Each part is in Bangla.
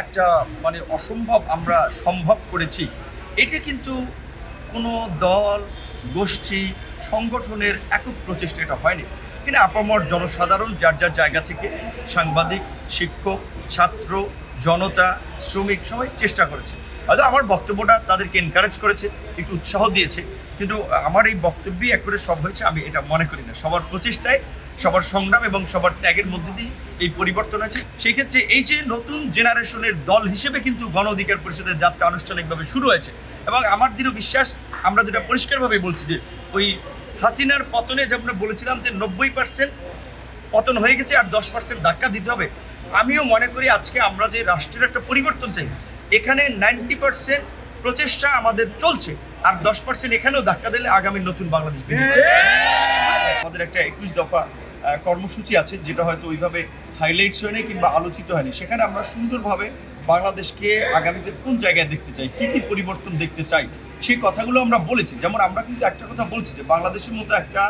একটা মানে অসম্ভব আমরা সম্ভব করেছি, এটা কিন্তু কোনো দল, গোষ্ঠী, সংগঠনের একক প্রচেষ্টা এটা হয়নি। কিন্তু আপামর জনসাধারণ যার যার জায়গা থেকে সাংবাদিক, শিক্ষক, ছাত্র, জনতা, শ্রমিক সবাই চেষ্টা করেছে। হয়তো আমার বক্তব্যটা তাদেরকে এনকারেজ করেছে, একটু উৎসাহ দিয়েছে, কিন্তু আমার এই বক্তব্যই একবারে সব হয়েছে আমি এটা মনে করি না। সবার প্রচেষ্টায়, সবার সংগ্রাম এবং সবার ত্যাগের মধ্যে দিয়ে এই পরিবর্তন আছে। সেই ক্ষেত্রে এই যে নতুন জেনারেশনের দল হিসেবে কিন্তু গণ অধিকার পরিষদের যাত্রা আনুষ্ঠানিকভাবে শুরু হয়েছে এবং আমার দৃঢ় বিশ্বাস, আমরা যেটা পরিষ্কারভাবে বলছি যে ওই হাসিনার পতনে যেমন বলেছিলাম যে 90% পতন হয়ে গেছে আর 10% ধাক্কা দিতে হবে, আমিও মনে করি আজকে আমরা যে রাষ্ট্রের একটা পরিবর্তন চাই, এখানে 90% প্রচেষ্টা আমাদের চলছে আর 10% এখানেও ধাক্কা দিলে আগামী নতুন বাংলাদেশ। আমাদের একটা 21 দফা কর্মসূচি আছে, যেটা হয়তো ওইভাবে হাইলাইটস হয়নি কিংবা আলোচিত হয়নি। সেখানে আমরা সুন্দরভাবে বাংলাদেশকে আগামীতে কোন জায়গায় দেখতে চাই, কী কী পরিবর্তন দেখতে চাই, সেই কথাগুলো আমরা বলেছি। যেমন আমরা কিন্তু একটা কথা বলছি যে বাংলাদেশের মতো একটা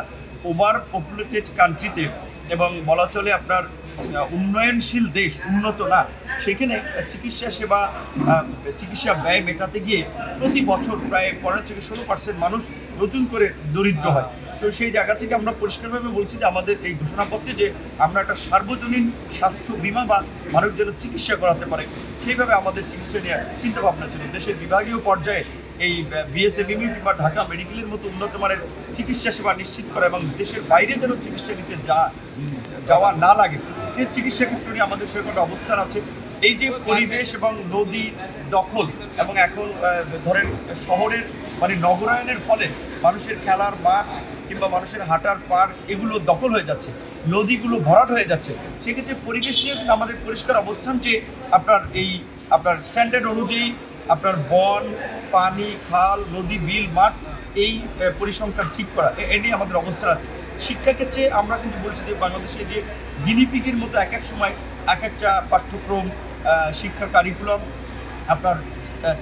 ওভার পপুলেটেড কান্ট্রিতে এবং বলা চলে আপনার উন্নয়নশীল দেশ, উন্নত না, সেখানে চিকিৎসা সেবা, চিকিৎসা ব্যয় মেটাতে গিয়ে প্রতি বছর প্রায় 15 থেকে 16% মানুষ নতুন করে দরিদ্র হয়। তো সেই জায়গা থেকে আমরা পরিষ্কারভাবে বলছি যে আমাদের এই ঘোষণাপত্রে যে আমরা একটা সার্বজনীন স্বাস্থ্য বিমা বা মানুষ যেন চিকিৎসা করাতে পারে, সেইভাবে আমাদের চিকিৎসা নেওয়ার চিন্তাভাবনা ছিল। দেশের বিভাগীয় পর্যায়ে এই বিএসএমইউ কিংবা ঢাকা মেডিকেলের মতো উন্নত মানের চিকিৎসা সেবা নিশ্চিত করা এবং দেশের বাইরে যেন চিকিৎসা নিতে যাওয়া না লাগে, সেই চিকিৎসা ক্ষেত্রে নিয়ে আমাদের সেরকম একটা অবস্থান আছে। এই যে পরিবেশ এবং নদী দখল এবং এখন ধরেন শহরের মানে নগরায়নের ফলে মানুষের খেলার মাঠ কিংবা মানুষের হাঁটার পার্ক এগুলো দখল হয়ে যাচ্ছে, নদীগুলো ভরাট হয়ে যাচ্ছে। সেক্ষেত্রে পরিবেশ নিয়ে কিন্তু আমাদের পরিষ্কার অবস্থান যে আপনার স্ট্যান্ডার্ড অনুযায়ী আপনার বন, পানি, খাল, নদী, বিল, মাঠ এই পরিসংখ্যান ঠিক করা, এ নিয়ে আমাদের অবস্থান আছে। শিক্ষাক্ষেত্রে আমরা কিন্তু বলছি যে বাংলাদেশে যে গিনিপিগের মতো এক এক সময় এক একটা পাঠ্যক্রম, শিক্ষা কারিকুলাম আপনার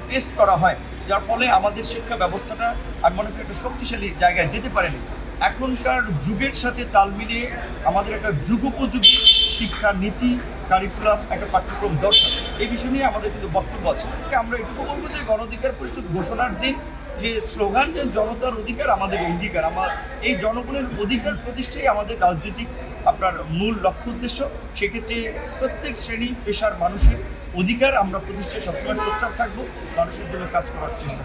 টেস্ট করা হয়, যার ফলে আমাদের শিক্ষা ব্যবস্থাটা আমি মনে করি একটা শক্তিশালী জায়গায় যেতে পারেনি। এখনকার যুগের সাথে তাল মিলিয়ে আমাদের একটা যুগোপযোগী শিক্ষা নীতি, কারিকুলাম, একটা পাঠ্যক্রম দরকার। এই বিষয় নিয়ে আমাদের কিন্তু বক্তব্য আছে। আমরা এটুকু বলবো যে গণ অধিকার পরিষদ ঘোষণার দিন যে স্লোগান যে জনতার অধিকার আমাদের অঙ্গীকার, আমার এই জনগণের অধিকার প্রতিষ্ঠাই আমাদের রাজনৈতিক আপনার মূল লক্ষ্য উদ্দেশ্য। সেক্ষেত্রে প্রত্যেক শ্রেণী পেশার মানুষের অধিকার আমরা প্রতিষ্ঠায় সবসময় সোচ্চার থাকবো, মানুষের জন্য কাজ করার চেষ্টা।